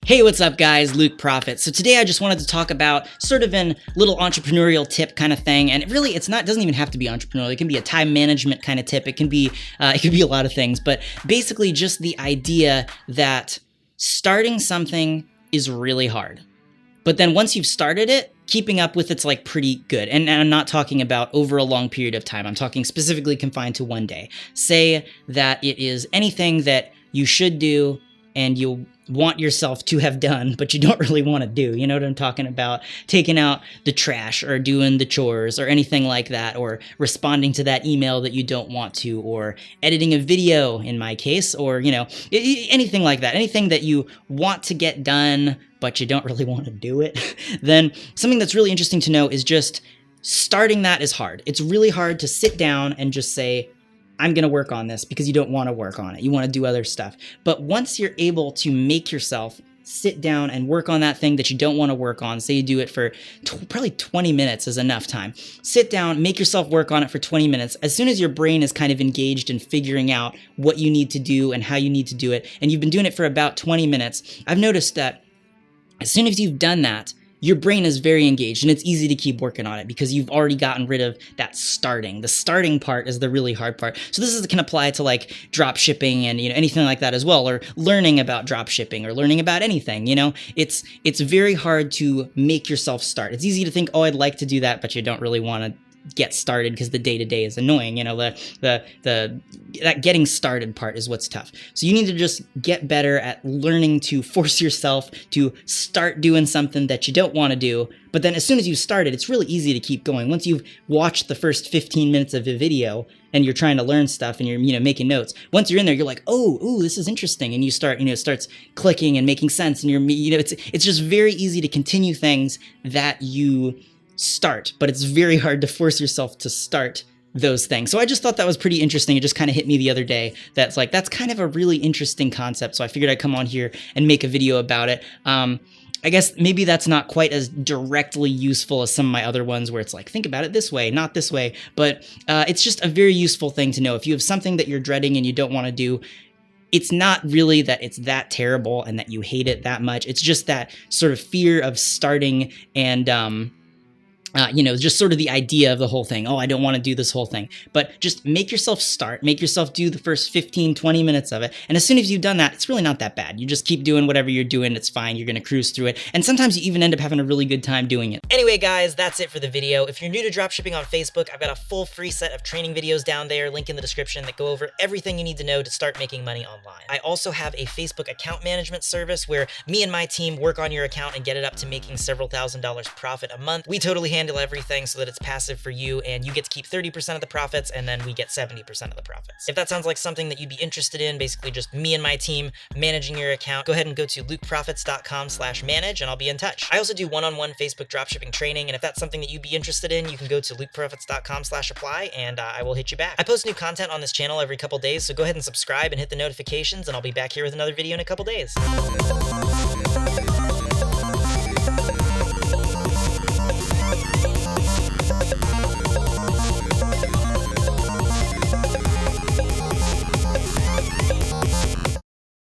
Hey, what's up guys? LukeProfits. So today I just wanted to talk about sort of a little entrepreneurial tip kind of thing. And really doesn't even have to be entrepreneurial. It can be a time management kind of tip. It can be a lot of things, but basically just the idea that starting something is really hard. But then once you've started it, keeping up with it's like pretty good. And I'm not talking about over a long period of time. I'm talking specifically confined to one day. Say that it is anything that you should do and you want yourself to have done, but you don't really want to do. You know what I'm talking about? Taking out the trash or doing the chores or anything like that, or responding to that email that you don't want to, or editing a video in my case, or, you know, anything like that. Anything that you want to get done, but you don't really want to do it. Then something that's really interesting to know is just starting that is hard. It's really hard to sit down and just say, I'm going to work on this, because you don't want to work on it. You want to do other stuff. But once you're able to make yourself sit down and work on that thing that you don't want to work on, say you do it for probably 20 minutes is enough time. Sit down, make yourself work on it for 20 minutes. As soon as your brain is kind of engaged in figuring out what you need to do and how you need to do it, and you've been doing it for about 20 minutes, I've noticed that as soon as you've done that, your brain is very engaged, and it's easy to keep working on it because you've already gotten rid of that starting. The starting part is the really hard part. So this can apply to like drop shipping and, you know, anything like that as well, or learning about drop shipping or learning about anything. You know, it's very hard to make yourself start. It's easy to think, oh, I'd like to do that, but you don't really want to get started because the day-to-day is annoying. You know, that getting started part is what's tough. So you need to just get better at learning to force yourself to start doing something that you don't want to do. But then as soon as you started, it's really easy to keep going. Once you've watched the first 15 minutes of a video and you're trying to learn stuff and you're, you know, making notes, once you're in there, you're like, oh, this is interesting. And you start, you know, it starts clicking and making sense. And it's just very easy to continue things that you start, but it's very hard to force yourself to start those things. So I just thought that was pretty interesting. It just kind of hit me the other day. That's kind of a really interesting concept. So I figured I'd come on here and make a video about it. I guess maybe that's not quite as directly useful as some of my other ones where it's like, think about it this way, not this way. But it's just a very useful thing to know. If you have something that you're dreading and you don't want to do, it's not really that it's that terrible and that you hate it that much. It's just that sort of fear of starting and, you know, just sort of the idea of the whole thing. Oh, I don't want to do this whole thing. But just make yourself start. Make yourself do the first 15, 20 minutes of it. And as soon as you've done that, it's really not that bad. You just keep doing whatever you're doing. It's fine. You're going to cruise through it. And sometimes you even end up having a really good time doing it. Anyway, guys, that's it for the video. If you're new to dropshipping on Facebook, I've got a full free set of training videos down there, link in the description, that go over everything you need to know to start making money online. I also have a Facebook account management service where me and my team work on your account and get it up to making several $1,000s profit a month. We totally handle everything so that it's passive for you, and you get to keep 30% of the profits, and then we get 70% of the profits. If that sounds like something that you'd be interested in, basically just me and my team managing your account, go ahead and go to lukeprofits.com/manage, and I'll be in touch. I also do one-on-one Facebook dropshipping training, and if that's something that you'd be interested in, you can go to lukeprofits.com/apply, and I will hit you back. I post new content on this channel every couple days, so go ahead and subscribe and hit the notifications, and I'll be back here with another video in a couple days.